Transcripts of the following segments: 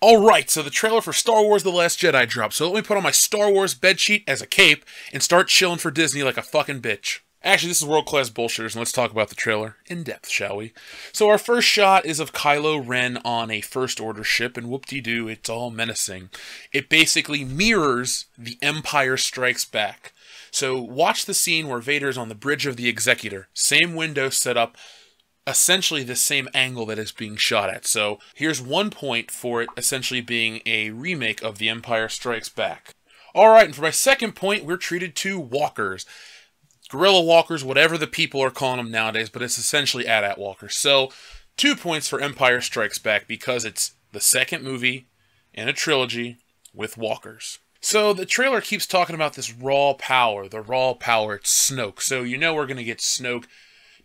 Alright, so the trailer for Star Wars The Last Jedi dropped, so let me put on my Star Wars bedsheet as a cape and start chilling for Disney like a fucking bitch. Actually, this is world-class bullshitters, and let's talk about the trailer in depth, shall we? So our first shot is of Kylo Ren on a First Order ship, and whoop-de-doo, it's all menacing. It basically mirrors The Empire Strikes Back. So watch the scene where Vader's on the bridge of the Executor. Same window set up, essentially the same angle that is being shot at. So here's one point for it essentially being a remake of The Empire Strikes Back. Alright, and for my second point, we're treated to walkers. Guerrilla walkers, whatever the people are calling them nowadays, but it's essentially AT-AT walkers. So 2 points for Empire Strikes Back because it's the second movie in a trilogy with walkers. So the trailer keeps talking about this raw power, the raw power, it's Snoke. So you know we're going to get Snoke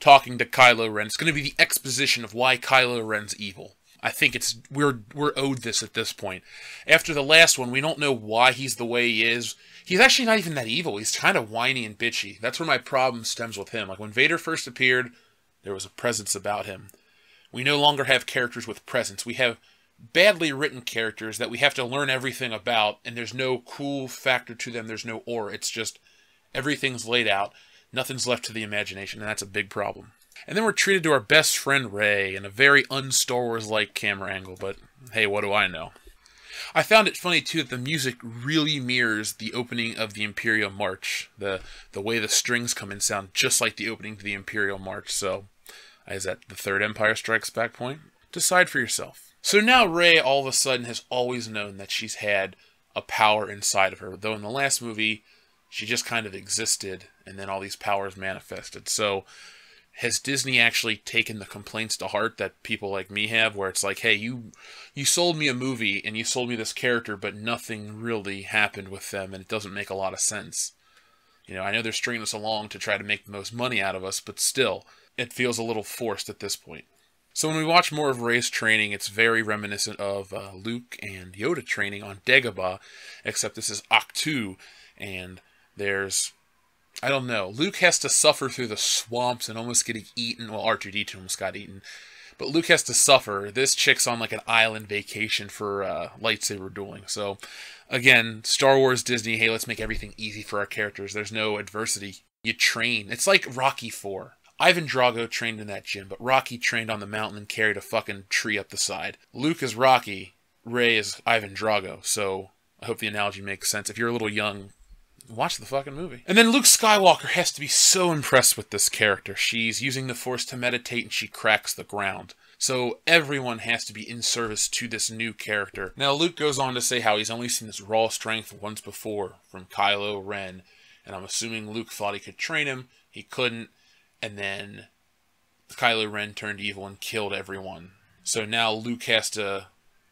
talking to Kylo Ren. It's going to be the exposition of why Kylo Ren's evil. I think we're owed this at this point. After the last one, we don't know why he's the way he is. He's actually not even that evil. He's kind of whiny and bitchy. That's where my problem stems with him. Like when Vader first appeared, there was a presence about him. We no longer have characters with presence. We have badly written characters that we have to learn everything about, and there's no cool factor to them. There's no aura. It's just everything's laid out. Nothing's left to the imagination, and that's a big problem. And then we're treated to our best friend Rey in a very un-Star Wars-like camera angle, but hey, what do I know? I found it funny, too, that the music really mirrors the opening of the Imperial March. The way the strings come in sound just like the opening to the Imperial March, so is that the third Empire Strikes Back point? Decide for yourself. So now Rey all of a sudden has always known that she's had a power inside of her, though in the last movie, she just kind of existed, and then all these powers manifested. So has Disney actually taken the complaints to heart that people like me have, where it's like, hey, you sold me a movie, and you sold me this character, but nothing really happened with them, and it doesn't make a lot of sense. You know, I know they're stringing us along to try to make the most money out of us, but still, it feels a little forced at this point. So when we watch more of Rey's training, it's very reminiscent of Luke and Yoda training on Dagobah, except this is Ahch-To, and there's, I don't know, Luke has to suffer through the swamps and almost getting eaten. Well, R2-D2 almost got eaten. But Luke has to suffer. This chick's on like an island vacation for lightsaber dueling. So, again, Star Wars, Disney, hey, let's make everything easy for our characters. There's no adversity. You train. It's like Rocky IV. Ivan Drago trained in that gym, but Rocky trained on the mountain and carried a fucking tree up the side. Luke is Rocky. Rey is Ivan Drago. So, I hope the analogy makes sense. If you're a little young, watch the fucking movie. And then Luke Skywalker has to be so impressed with this character. She's using the Force to meditate and she cracks the ground. So everyone has to be in service to this new character. Now Luke goes on to say how he's only seen this raw strength once before from Kylo Ren. And I'm assuming Luke thought he could train him. He couldn't. And then Kylo Ren turned evil and killed everyone. So now Luke has to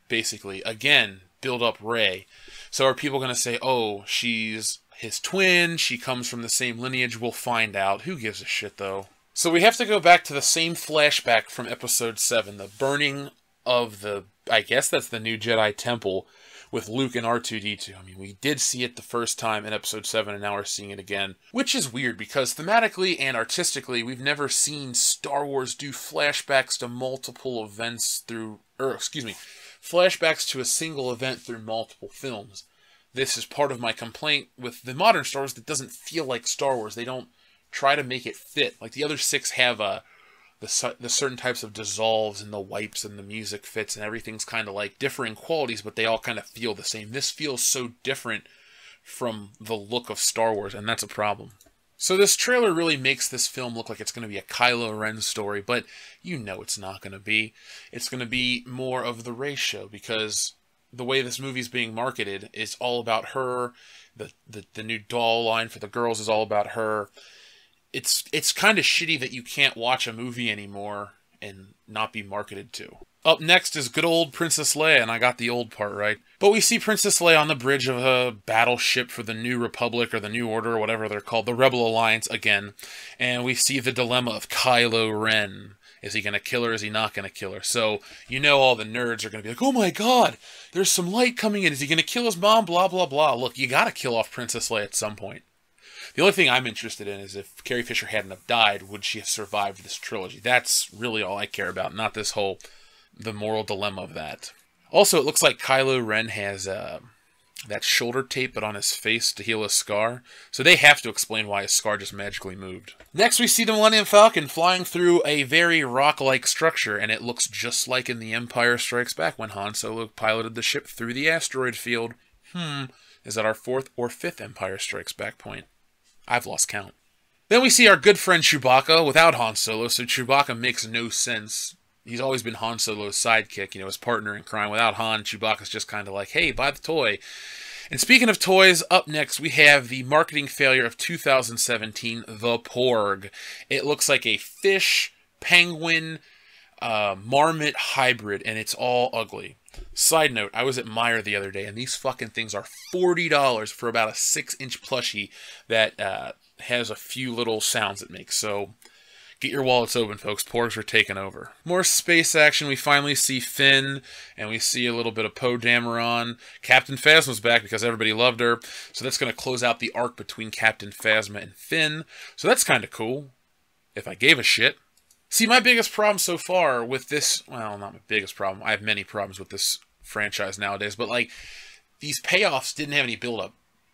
basically, again, build up Rey. So are people going to say, oh, she's his twin, she comes from the same lineage? We'll find out. Who gives a shit, though? So we have to go back to the same flashback from Episode 7, the burning of the, I guess that's the new Jedi Temple, with Luke and R2-D2. I mean, we did see it the first time in Episode 7, and now we're seeing it again. Which is weird, because thematically and artistically, we've never seen Star Wars do flashbacks to multiple events through, flashbacks to a single event through multiple films. This is part of my complaint with the modern Star Wars that doesn't feel like Star Wars. They don't try to make it fit. Like the other 6 have the certain types of dissolves and the wipes and the music fits and everything's kind of like differing qualities, but they all kind of feel the same. This feels so different from the look of Star Wars, and that's a problem. So this trailer really makes this film look like it's going to be a Kylo Ren story, but you know it's not going to be. It's going to be more of the Rey show, because the way this movie's being marketed is all about her. The new doll line for the girls is all about her. It's kind of shitty that you can't watch a movie anymore and not be marketed to. Up next is good old Princess Leia, and I got the old part right. But we see Princess Leia on the bridge of a battleship for the New Republic, or the New Order, or whatever they're called, the Rebel Alliance again. And we see the dilemma of Kylo Ren. Is he going to kill her? Is he not going to kill her? So, you know all the nerds are going to be like, oh my god, there's some light coming in. Is he going to kill his mom? Blah, blah, blah. Look, you got to kill off Princess Leia at some point. The only thing I'm interested in is if Carrie Fisher hadn't have died, would she have survived this trilogy? That's really all I care about, not this whole, the moral dilemma of that. Also, it looks like Kylo Ren has that shoulder tape but on his face to heal his scar. So they have to explain why his scar just magically moved. Next, we see the Millennium Falcon flying through a very rock-like structure, and it looks just like in The Empire Strikes Back when Han Solo piloted the ship through the asteroid field. Is that our 4th or 5th Empire Strikes Back point? I've lost count. Then we see our good friend Chewbacca without Han Solo, so Chewbacca makes no sense. He's always been Han Solo's sidekick, his partner in crime. Without Han, Chewbacca's just kind of like, hey, buy the toy. And speaking of toys, up next we have the marketing failure of 2017, the Porg. It looks like a fish, penguin, marmot hybrid, and it's all ugly. Side note, I was at Meijer the other day, and these fucking things are $40 for about a 6-inch plushie that has a few little sounds it makes. So get your wallets open, folks. Porgs are taking over. More space action. We finally see Finn, and we see a little bit of Poe Dameron. Captain Phasma's back because everybody loved her. So that's going to close out the arc between Captain Phasma and Finn. So that's kind of cool, if I gave a shit. See, my biggest problem so far with this... Well, not my biggest problem. I have many problems with this franchise nowadays. But, like, these payoffs didn't have any build-up.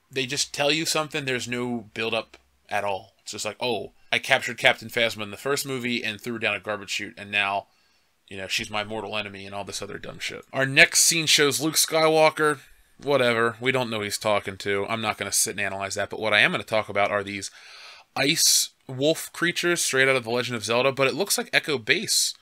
They just tell you something. There's no build-up at all. It's just like, oh, I captured Captain Phasma in the first movie and threw her down a garbage chute, and now, she's my mortal enemy and all this other dumb shit. Our next scene shows Luke Skywalker. Whatever. We don't know who he's talking to. I'm not going to sit and analyze that, but what I am going to talk about are these ice wolf creatures straight out of The Legend of Zelda, but it looks like Echo Base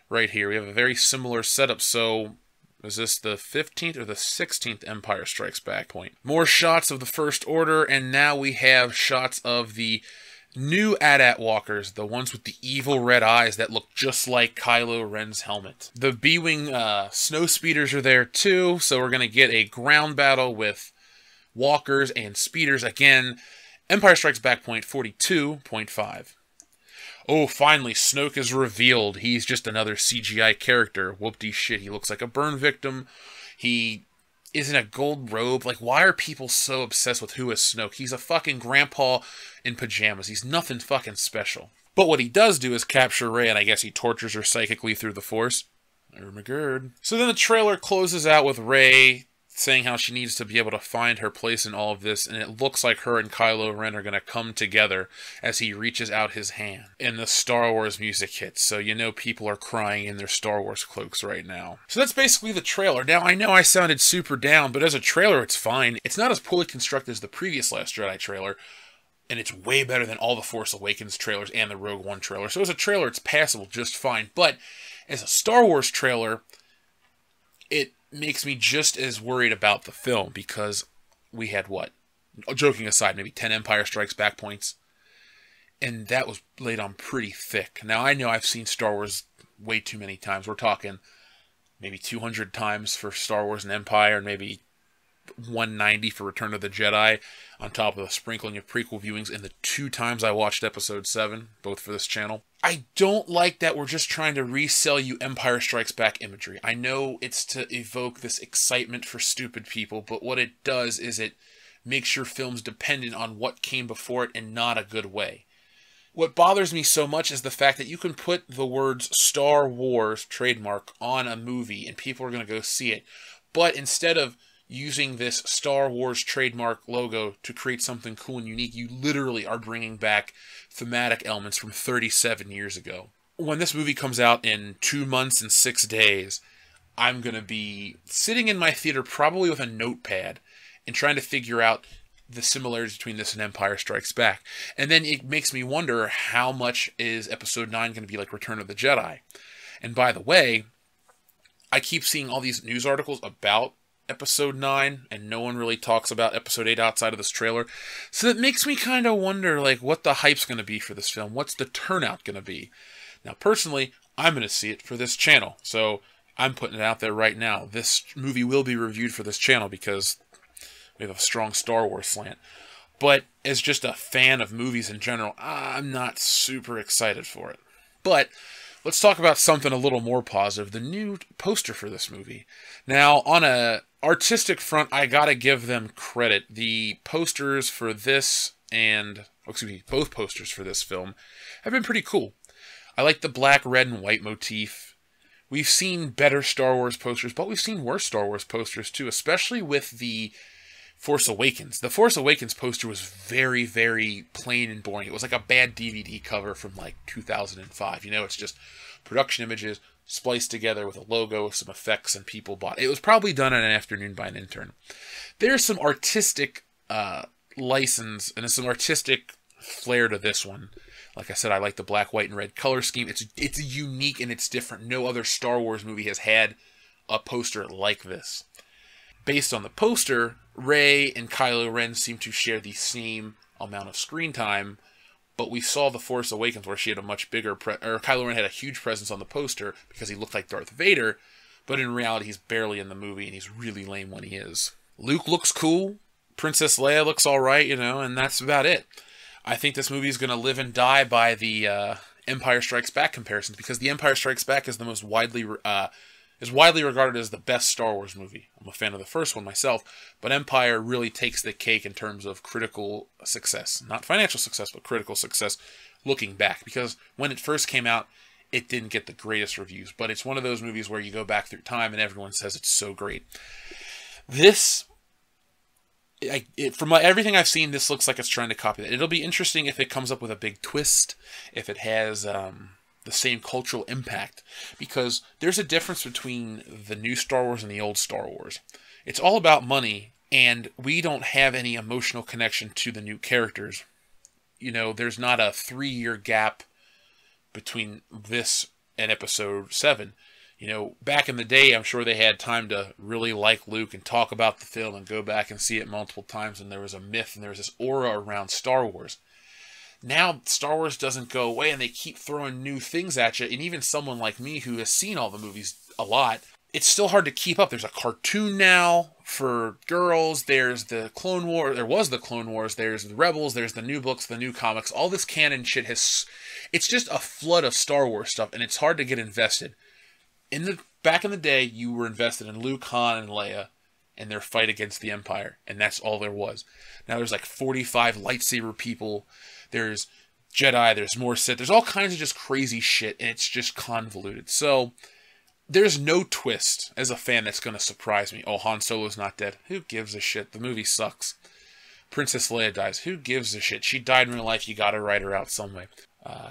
right here. We have a very similar setup, so... Is this the 15th or the 16th Empire Strikes Back point? More shots of the First Order, and now we have shots of the new AT-AT walkers, the ones with the evil red eyes that look just like Kylo Ren's helmet. The B-Wing snow speeders are there too, so we're going to get a ground battle with walkers and speeders. Again, Empire Strikes Back point 42.5. Oh, finally, Snoke is revealed. He's just another CGI character. Whoop-de shit, he looks like a burn victim. He is in a gold robe. Like, why are people so obsessed with who is Snoke? He's a fucking grandpa in pajamas. He's nothing fucking special. But what he does do is capture Rey, and I guess he tortures her psychically through the Force. Ermagerd. So then the trailer closes out with Rey saying how she needs to be able to find her place in all of this, and it looks like her and Kylo Ren are going to come together as he reaches out his hand. And the Star Wars music hits, so people are crying in their Star Wars cloaks right now. So that's basically the trailer. Now, I know I sounded super down, but as a trailer, it's fine. It's not as poorly constructed as the previous Last Jedi trailer, and it's way better than all the Force Awakens trailers and the Rogue One trailer. So as a trailer, it's passable just fine, but as a Star Wars trailer, it makes me just as worried about the film, because we had, what? Joking aside, maybe 10 Empire Strikes Back points. And that was laid on pretty thick. Now, I know I've seen Star Wars way too many times. We're talking maybe 200 times for Star Wars and Empire, and maybe 190 for Return of the Jedi, on top of the sprinkling of prequel viewings and the 2 times I watched Episode 7, both for this channel. I don't like that we're just trying to resell you Empire Strikes Back imagery. I know it's to evoke this excitement for stupid people, but what it does is it makes your films dependent on what came before it in not a good way. What bothers me so much is the fact that you can put the words Star Wars trademark on a movie and people are going to go see it, but instead of using this Star Wars trademark logo to create something cool and unique, you literally are bringing back thematic elements from 37 years ago. When this movie comes out in 2 months and 6 days, I'm going to be sitting in my theater probably with a notepad and trying to figure out the similarities between this and Empire Strikes Back. And then it makes me wonder, how much is Episode 9 going to be like Return of the Jedi? And by the way, I keep seeing all these news articles about Episode 9, and no one really talks about Episode 8 outside of this trailer. So that makes me kind of wonder, like, what the hype's going to be for this film. What's the turnout going to be? Now, personally, I'm going to see it for this channel. So I'm putting it out there right now. This movie will be reviewed for this channel because we have a strong Star Wars slant. But as just a fan of movies in general, I'm not super excited for it. But let's talk about something a little more positive. The new poster for this movie. Now, on a artistic front, I gotta give them credit. The posters for this both posters for this film have been pretty cool. I like the black, red, and white motif We've seen better Star Wars posters, but we've seen worse Star Wars posters too, especially with the Force Awakens. The Force Awakens poster was very, very plain and boring. It was like a bad DVD cover from like 2005. You know, it's just production images spliced together with a logo, some effects, and people bought it. It was probably done in an afternoon by an intern. There's some artistic license and some artistic flair to this one. Like I said, I like the black, white, and red color scheme. It's unique and it's different. No other Star Wars movie has had a poster like this. Based on the poster, Rey and Kylo Ren seem to share the same amount of screen time, but we saw The Force Awakens where she had a much bigger, Kylo Ren had a huge presence on the poster because he looked like Darth Vader, but in reality he's barely in the movie and he's really lame when he is. Luke looks cool, Princess Leia looks alright, you know, and that's about it. I think this movie is going to live and die by the Empire Strikes Back comparisons, because The Empire Strikes Back is the most widely regarded as the best Star Wars movie. I'm a fan of the first one myself, but Empire really takes the cake in terms of critical success. Not financial success, but critical success looking back, because when it first came out, it didn't get the greatest reviews, but it's one of those movies where you go back through time and everyone says it's so great. This, from everything I've seen, this looks like it's trying to copy that. It'll be interesting if it comes up with a big twist, if it has the same cultural impact, because there's a difference between the new Star Wars and the old Star Wars. It's all about money, and we don't have any emotional connection to the new characters. You know, there's not a 3-year gap between this and Episode 7. You know, back in the day, I'm sure they had time to really like Luke and talk about the film and go back and see it multiple times, and there was a myth and there was this aura around Star Wars. Now, Star Wars doesn't go away, and they keep throwing new things at you, and even someone like me who has seen all the movies a lot, it's still hard to keep up. There's a cartoon now for girls, there's the Clone Wars, there was the Clone Wars, there's the Rebels, there's the new books, the new comics, all this canon shit it's just a flood of Star Wars stuff, and it's hard to get invested. Back in the day, you were invested in Luke, Han, and Leia, and their fight against the Empire, and that's all there was. Now there's like 45 lightsaber people, there's Jedi, there's more Sith, there's all kinds of just crazy shit, and it's just convoluted. So, there's no twist, as a fan, that's going to surprise me. Oh, Han Solo's not dead. Who gives a shit? The movie sucks. Princess Leia dies. Who gives a shit? She died in real life, you gotta write her out some way.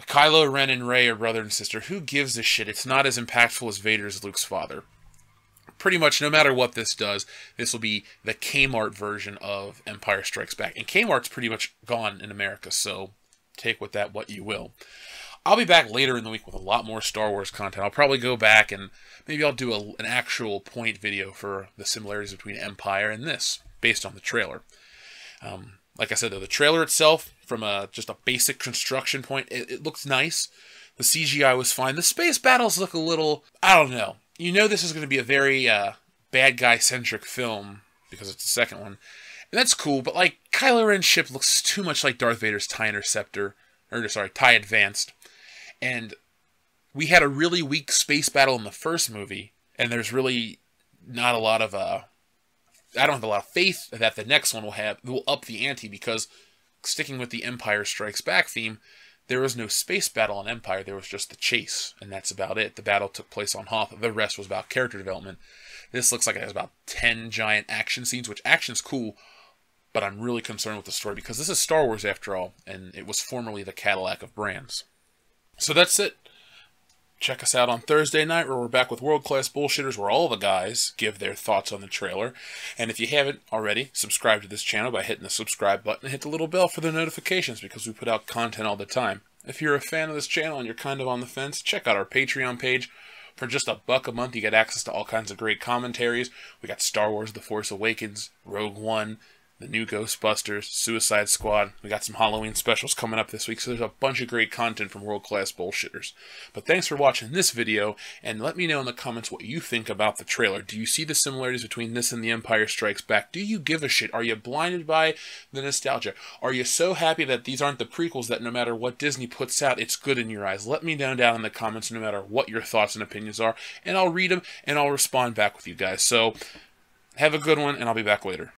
Kylo Ren and Rey are brother and sister. Who gives a shit? It's not as impactful as Vader's Luke's father. Pretty much, no matter what this does, this will be the Kmart version of Empire Strikes Back. And Kmart's pretty much gone in America, so take with that what you will. I'll be back later in the week with a lot more Star Wars content. I'll probably go back and maybe I'll do an actual point video for the similarities between Empire and this, based on the trailer. Like I said, though, the trailer itself, from just a basic construction point, it looks nice. The CGI was fine. The space battles look a little, I don't know. You know this is going to be a very bad guy-centric film, because it's the second one. And that's cool, but like, Kylo Ren's ship looks too much like Darth Vader's TIE Interceptor, or sorry, TIE Advanced. And we had a really weak space battle in the first movie, and there's really not a lot of, I don't have a lot of faith that the next one will up the ante, because sticking with the Empire Strikes Back theme, there was no space battle on Empire, there was just the chase, and that's about it. The battle took place on Hoth, the rest was about character development. This looks like it has about 10 giant action scenes, which action's cool, but I'm really concerned with the story, because this is Star Wars after all, and it was formerly the Cadillac of brands. So that's it. Check us out on Thursday night, where we're back with World Class Bullshitters, where all the guys give their thoughts on the trailer. And if you haven't already, subscribe to this channel by hitting the subscribe button and hit the little bell for the notifications, because we put out content all the time. If you're a fan of this channel and you're kind of on the fence, check out our Patreon page. For just $1 a month, you get access to all kinds of great commentaries. We got Star Wars The Force Awakens, Rogue One, the new Ghostbusters, Suicide Squad. We got some Halloween specials coming up this week, so there's a bunch of great content from World Class Bullshitters. But thanks for watching this video, and let me know in the comments what you think about the trailer. Do you see the similarities between this and The Empire Strikes Back? Do you give a shit? Are you blinded by the nostalgia? Are you so happy that these aren't the prequels that no matter what Disney puts out, it's good in your eyes? Let me know down in the comments no matter what your thoughts and opinions are, and I'll read them, and I'll respond back with you guys. So, have a good one, and I'll be back later.